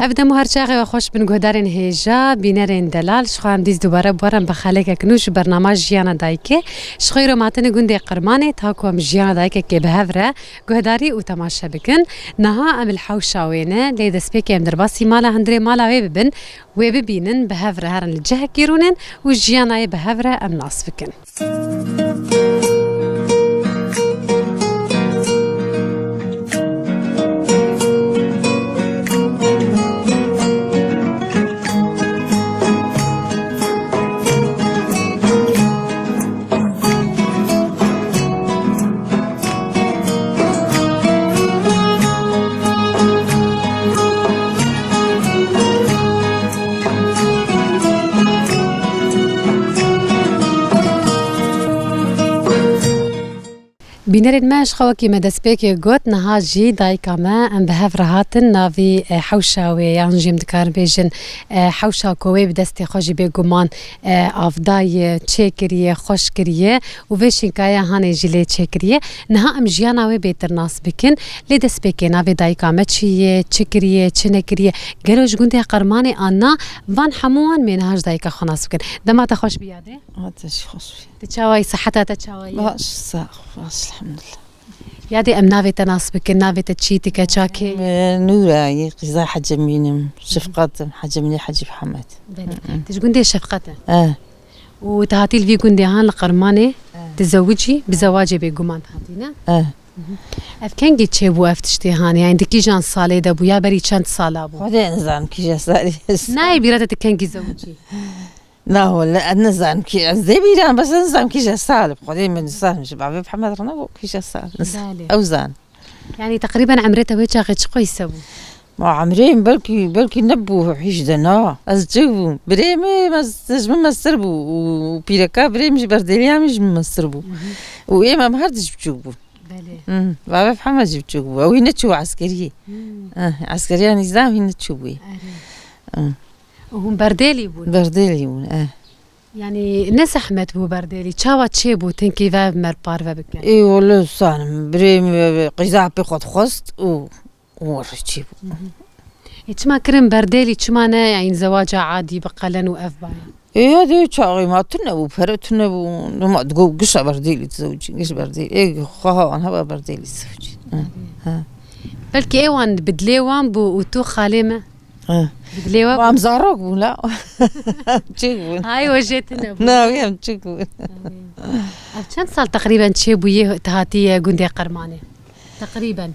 ابدا مهرجاغي وخوش بن گهدارین هیجا بینرین دلال شخوام دیز دوباره بورم بخاله کنوش برنامج جیانا دایکه شخوی رو ماتن گنده قرمانه تا کوم جیانا دایکه که بهفره گهداری و تماشا بکن نها ام الحوشاوینه لید سپیک ام درباسی مالا هندری مالا وی ببن وی ببینن بهفره هرن الجه کیرونن و جیانا بهفره ام ناس بکن. بینرین ماش خواکی مدسپیک گوت نها جی دایکا ما ام بهف رهاتن ناوی حوشاوی یان جیم دکار بیجن حوشا کوی بدستی خوشی بگمان افدای چکریه خوشکریه و ویشین کایا هانی جلی چکریه نها ام جیاناوی بیتر ناس بکن لیدسپیک ناوی دایکا ما چیه چکریه چنکریه گلوش گنده قرمانی آنا وان حموان منهاج دایکا خناس بکن دمات خوش بیاده؟ هاتش خوش تشاوي صحتها تشاوي باش ساق باش الحمد لله يادي ام نافي تناسبك نافي تشيتي كشاكي نورا قزا حاجه مينم شفقات حاجه مني حاجه محمد تش قندي شفقته وتهاتي الفي قندي هان القرمانه تزوجي بزواجي بقمان هاتينا اف كان جيت شيبو افتشتي هان يعني دكي جان صالي دبو يا بري كانت صالابو بعدين نزعم كي جا صالي ناي بيراتك كان جي زوجي لا ولا نزعم كي زي بيران بس نزعم كي جا صالب بعدين من صالب شباب محمد رنبو كي جا صالب اوزان يعني تقريبا عمرته وجه غير شقو يسوي ما عمرين بلكي نبو حيش دنا ازجو بريمي ما مستربو وبيركا بريمي برديليا مش مستربو وايما ما هردش بجوبو بله بابا محمد جبتشوبو او هنا تشو عسكريه عسكريه نظام هنا تشوبي وهم برديلي بون يعني ناس احمد بو برديلي تشاوا تشيبو تنكي فاب مر بارفا بك اي والله صان بريم قزا بيخد خست و ورتشيبو يتما كرم برديلي تشمانا يعني زواج عادي بقلن واف باي اي هذا تشاغي ما تنبو فرتنبو ما تقول قشا برديلي تزوجي قش برديلي اي خها انا هبا برديلي تزوجي بلكي ايوان بدليوان بو وتو خالمه بدليوان ما مزاروك بو لا تشيبو هاي وجهتنا بو ناوي تشيبو كم صار تقريبا تشيبو يه تهاتي قندي قرمانه تقريبا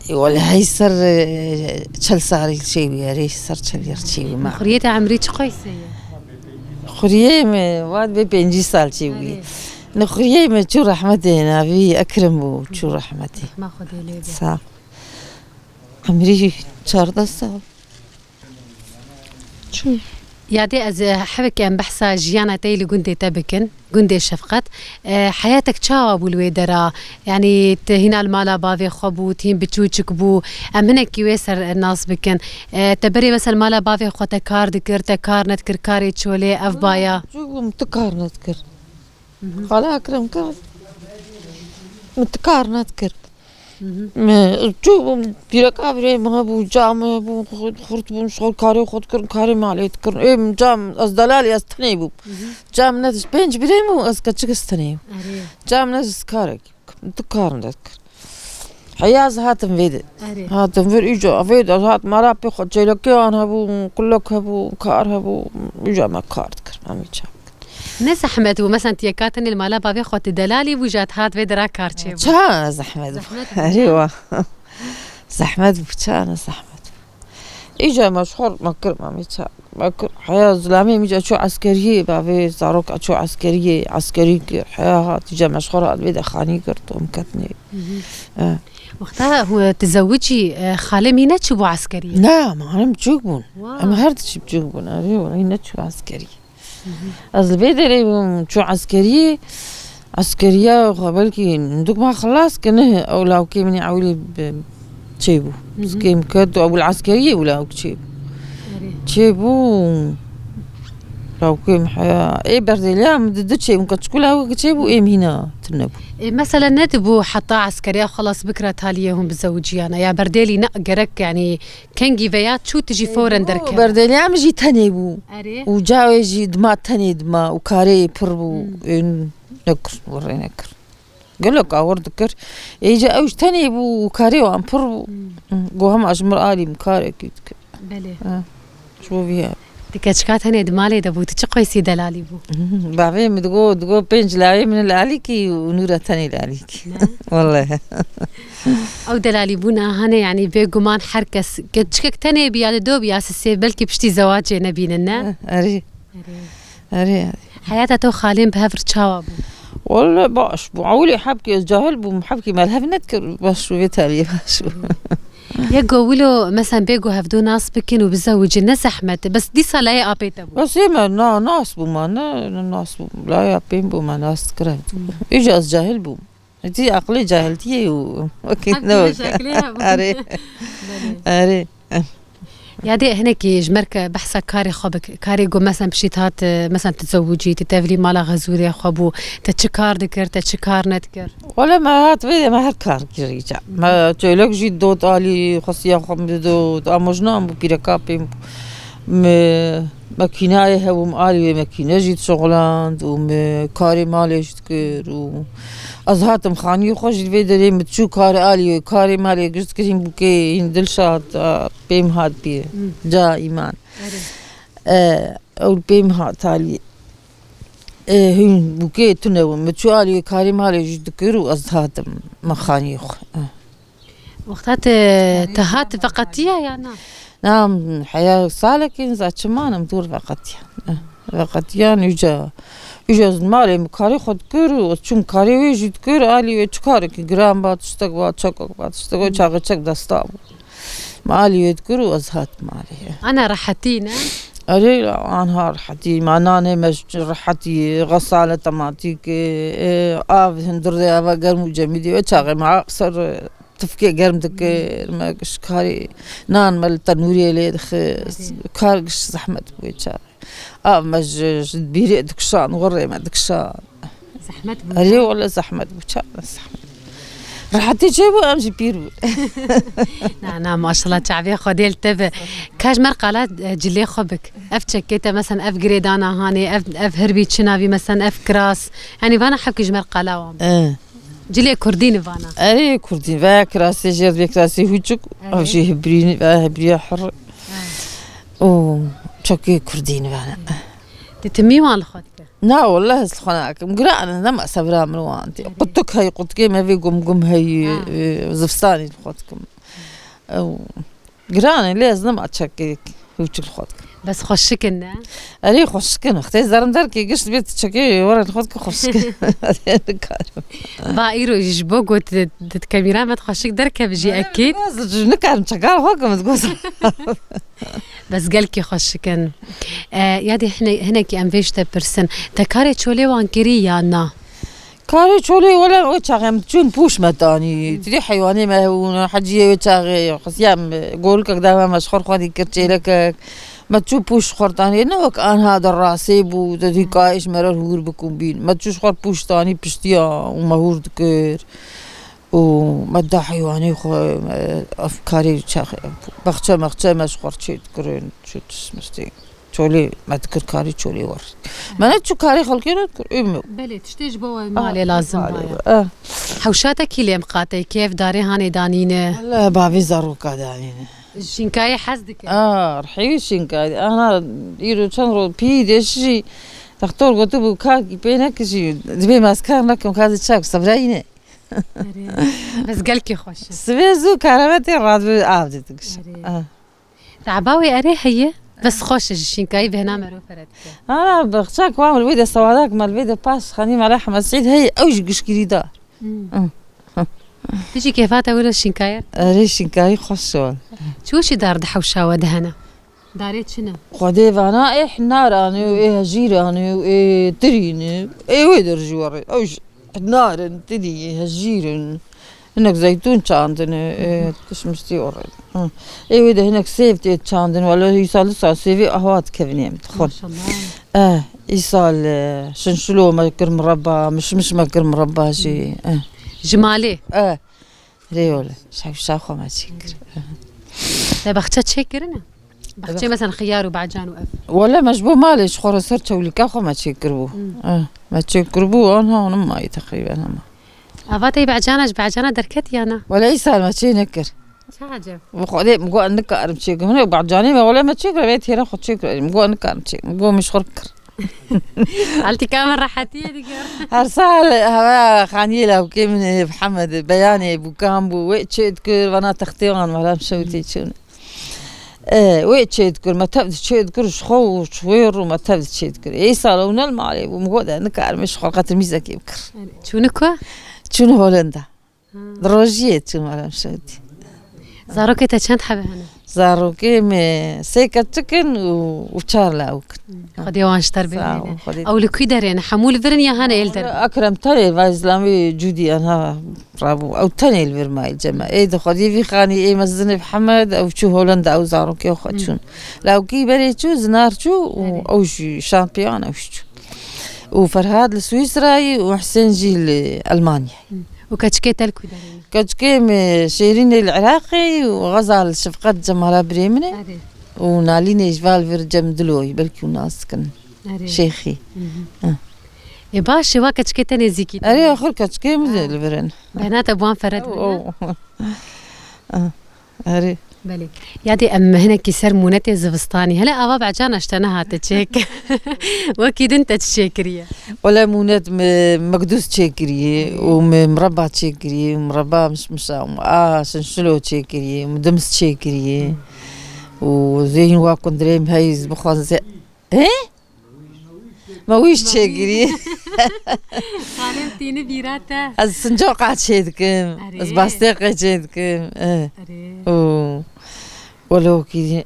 ولا هي صار تشل صار تشيبي يا ريش صار تشل يرتشيبي ما خريته عمري قيسه خريه ما واد بينجي سال تشيبي نخريه ما تشو رحمتي نبي اكرم بو تشو رحمتي ما خذي لي صح عمري 4 سال شو يادي از حبك ام بحثا جيانا تيلي قندي تبكن قندي شفقت حياتك تشاوا ابو الويدرا يعني هنا المالا بافي خبو تين بتشوچك بو امنك يوسر الناس بكن تبري مثلا مالا بافي خوتا كار دكر تكار نتكر كاري تشولي اف بايا شو متكار نتكر خلا اكرم كار متكار نتكر ما شو بيركا بري ما بو جام بو خرط بو شغل كاري خد كاري ما عليه تكر ايه جام از دلالي استني بو جام ناس بنج بري مو از كتشك استني جام ناس كارك تكار نتكر حياز هاتم فيد هاتم فيد ايجا فيد هات مرا بيخد جيلك انا بو كلك بو كار بو ايجا ما كار تكر ما ميتشا ناس احمد ومثلا تيكاتني المالا بافي خوت دلالي وجات هات فيدرا كارتشي كان زحمت ايوه زحمت كان زحمت اجا مشهور مكر ما ميتشا مكر حياه زلامي ميجا شو عسكريه بافي زاروك شو عسكري حياه اجا مشهور البيت خاني قرطو مكتني وقتها هو تزوجي خاله مينه شو عسكريه لا ما انا بجوبون انا هردش بجوبون ايوه هي شو عسكريه از البيدري شو عسكرية وقبلكي ندوك ما خلاص كنه او لو كي مني عولي تشيبو سكيم كدو او العسكرية ولا تشيبو لو كم حياة إيه برديليام ضد شيء ممكن تقول هو كشيء وإيه هنا تنبو مثلا ندبو حتى عسكرية خلاص بكرة تاليهم بزوجيانا يا برديلي نقرك يعني كنجي فيات شو تجي فورا دركب برديليام جي تنبو أري وجاوي جي دما تني دما وكاري بربو نكر وري نكر قال لك أورد ذكر يجي أوش تنبو وكاري وعم بربو قوهم أجمر آلي مكاري كيد بله شو فيها تكشكات هني دمالي دبو تشقي سي دلالي بو بعدين دقو بينج لاعي من العليكي ونورة تاني العليكي والله او دلالي بونا هنا يعني بيقومان حركس قد شكك تاني بيا دوب يا سسي بلكي بشتي زواج نبيننا أري حياتها تو خالين بهفر تشاوا بو والله باش بو عولي حبكي جاهل بو محبكي مالها بنذكر باش شو بيتالي باش يقو ولو مثلا بيقو هفدو ناس بكين وبزوج الناس احمد بس دي صلاة ابيتا بو بس ما ناس بو ما ناس بو لا يا بين بو ما ناس كره إجاز جاهل بو دي عقلي جاهلتي وكيد نوك أري يا دي هناك جمرك بحثك كاري خبك كاري جو مثلا بشيتات مثلا تتزوجي تتفلي مالا غزوري خبو تتشكار ذكر تتشكار نذكر ولا ما هات بيدي ما هالكار كريجا ما تقولك جيت دوت علي خصيا خم دوت أمجنام بيركابين ماكينة هو مالي ماكينة جيت شغلان كاري مالي تذكر أزهات مخاني خوش الفيديو متشو كاري مالي قلت كريم بوكي يندل شات بيم هاد بيه جا إيمان أو بيم هاد تالي هين بوكي تنو متشو آلي كاري مالي جدكرو أزهات مخاني خو وقتات تهات فقطية يعني نعم حياة سالكين زات شمان مدور فقطية يجا زمالي مكاري خود كرو وشوم كاري ويجي تكر آلي ويتكاري كجرام بات اشتق بات شقق بات اشتق وشاق شق دستابو مالي ويتكرو أزهات مالي أنا رحتينا أري لا أنا رحتي معناني مش رحتي غسالة طماطيك هندر ذي أبا قرمو جميدي وشاقي مع أكثر تفكي قرم تكير ما قش كاري نان مال تنوري لي دخ كار قش زحمة بويتشاقي مج بيري دكشان غري ما دكشان زحمة أري ولا زحمة بويتشاقي زحمة رحتي جيبو أمشي بيرو نعم ما شاء الله تعبية خديل تبع كاج مرقلات جلي خبك أفتشكيته مثلا أف جريدانا هاني أف هربي تشنافي مثلا أف كراس يعني فانا حبكي جمر قلاوام جلي كردين فانا أري كردين فا كراسي جير بي كراسي هوجك أو شي هبريني فا هبريا حر أو شكي كردين فانا تتمي مال خدك لا والله الخناق مقرأنا نما سبرا مروانتي قطك هاي قطك ما في قم هاي زفستاني خدكم أو قرأنا لازم نما تشكي هوجك خدك بس خوشكنا أري خوشكنا اختي زرم دركي قشت بيت تشكي ورا خدك خوشكنا بايرو يجبوك وتتكاميرا ما تخشك دركه بجي اكيد نكار مشكار هوكم تقول بس قالكي خوشكن يادي هناك انفيشتا برسن تكاري تشولي وانكري يانا كاري تشولي ولا وتشاغم تشون بوش متاني تدي حيواني ما هو حجيه وتشاغي خصيام قولك دائما مشخور خدي كرتي لك ما تشوفوش خرطاني نوك أن هذا الراسب ودي كايش مرر هور بكون بين ما تشوفش خرط بوشتاني بشتيا ومهور ذكر وما دا حيواني خو أفكاري شاخ بخشة مش خرط شيء ذكرين شو تسمستي شولي ما ذكر كاري شولي ور ما نتشو كاري خلقين ذكر إمي بلي تشتيج بوا مالي لازم بايا حوشاتك اللي مقاطي كيف داري هاني دانينه لا بابي زاروكا دانينه شينكاي حزدك رحيل شينكاي أنا يرو تشنرو بيدشي دكتور قلت له كاكي بينك شيء دبي ماسكار لكم كذا تشاك صبرينه بس قالكي خوش سبيزو كرامتي راد عبدتك تعباوي أري هي بس خوش الشينكاي بهنا مرو فرتك أنا بختاك وعمل فيديو سوادك مال فيديو باس خاني على حمد سعيد هي أوج قشكري دار تيجي كيفات أقول الشينكاير أري شينكاي خوشول شو شي دار دحوشة ودهنا داريت شنو خدي فانا إيه حناراني وإيه جيراني وإيه تريني إيه ويدر جواري أوج حنار تدي هجيرن هناك زيتون شاندن إيه كشمشتي أورد إيه ويدا هناك سيفتي شاندن ولا يسال سيفي أهوات كفنيم تخون إيصال شنشلو مكر مربى مش مكر مربى جي جمالي ريولا شاخو ما تشكر بختها تشكرنا بختي مثلا خيار وبعجان وأف ولا مجبو مالش خورا صرت ولي كاخو ما تشكربو ما تشكربو أنا ما تقريبا أنا ما أفاتي بعجانة دركتي أنا ولا إيصال ما تشينكر عجب وخذي مقو أنك أرم تشيك من بعجاني ولا ما تشكر بيت هنا خد تشكر مقو أنك أرم تشيك مقو مش خركر قالتي كامل راحتي ديك هرسال هوا خانيلا وكي من محمد بياني بوكامبو ويتشيد كل وانا تختيان ولا مشوتي شون ويتشيد كل ما تبدأ تشيد كل شخو شوير وما تبدأ تشيد كل إيصال ونلم عليه ومقودة نكار مش خلقت الميزة يبكر شنو كوا شنو هولندا دروجيت شنو ولا مشوتي زاروكي تشانت حبه هنا زاروكي مي سيكا تكن وشارلا اوكن خدي وانشتر بيني او لكي دارين حمول فرنيا هنا يلدر اكرم تاني فايزلامي جودي انا برافو او تاني الفيرماي الجماعة ايه ده خدي في خاني ايه مزني بحمد او شو هولندا او زاروكي او خدشون لو كي بري شو زنار شو او شامبيون او شو وفرهاد لسويسراي وحسين جي لألمانيا وكاتشكي تلكو دارين كاتشكي شيرين العراقي وغزال شفقات جمال بريمني وناليني جبال فيرجم دلوي بلكي وناس كان شيخي باش وا كاتشكي تاني زيكي اري اخر كاتشكي مزي الفرن بنات ابوان فرد اري بلي يادي ام هنا كسر مونتي زفستاني هلا ابا بعجان اشتناها تشيك واكيد انت تشيكريه ولا مونات مقدوس تشيكريه ومربى تشيكريه ومربى مش شنشلو تشيكريه ومدمس تشيكريه وزين واكون دريم هايز بخوز ما ويش تشيكريه خالتيني بيراتا السنجوقة تشيدكم الباستيقة تشيدكم ولو كي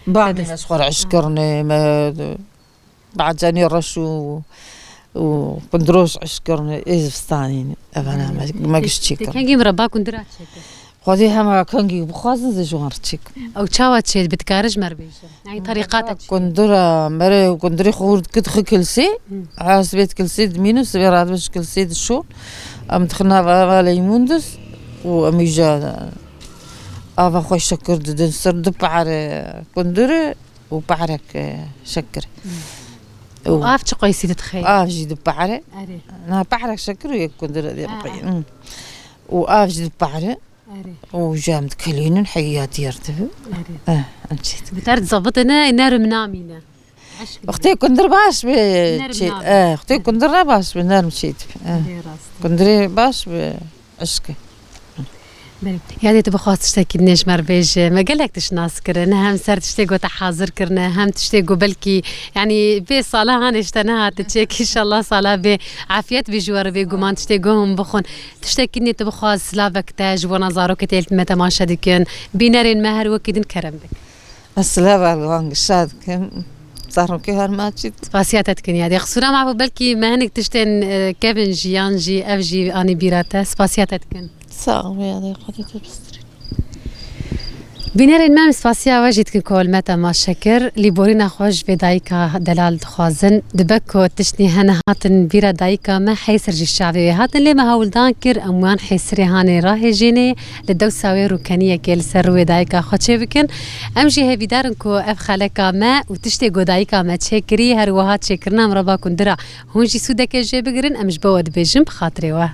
بعد ما صغر عشكرني ما بعد جاني رشو وقندروش عشكرني فستانين انا ما قشت شيكر كان جي مربا كندرات شيكر خذيها ما كان جي بخازن زي جوار تشيك او تشاوات شيد بتكارج مربيش يعني طريقاتك كندرة مري وكندري خورد كد كلسي عاس بيت كلسي دمينو سبيرات باش كلسي دشو ام دخلنا على يموندس واميجا افا خوش شكر دن سر دبعر كندرة وبعرك شكر وقاف تقيسي تتخيل جي دبعر انا بعرك شكر ويا كندرة دي بقي وقاف جي دبعر وجامد كلين حياتي يرتفع نسيت بتعرف تظبطنا نار منامينا اختي كندر باش بشي اختي كندر باش بنار مشيت كندري باش بعشكي يعني تبغى خاص تشتكي نيش مربيج ما قالك تشناس كرنا هم صار تشتكوا تحاضر كرنا هم تشتكوا بلكي يعني في صلاة هان اشتناها تشتكي ان شاء الله صلاة بعافية بجوار بيجومان تشتكوهم بخون تشتكيني تبغى خاص لافك تاج ونظارو كتيلت متى ما شدكن بينارين مهر وكيدن كرم بك السلام عليكم شاد كم صاروا كهر ما تشيت سباسياتك يا دي خسورة مع بلكي ما هنك تشتن كيفن جيان جي اف جي اني بيراتا سباسياتك صعب يعني قضيت بستري بينار المام سباسيا واجد كل متى ما شكر اللي بورينا خوش بدايكا دلال دخوازن دبكو تشني هنا هاتن بيرا دايكا ما حيسر جي الشعبي هاتن لي ما هول دانكر اموان حيسري هاني راهي جيني للدوساوي روكانية كيل سروي دايكا خوشي بكن امجي هي بدارنكو اف خالكا ما وتشتي جو دايكا ما تشكري هروهات شكرنا مربا كندرا هونجي سودك جي بقرن امش بود بجنب خاطري واه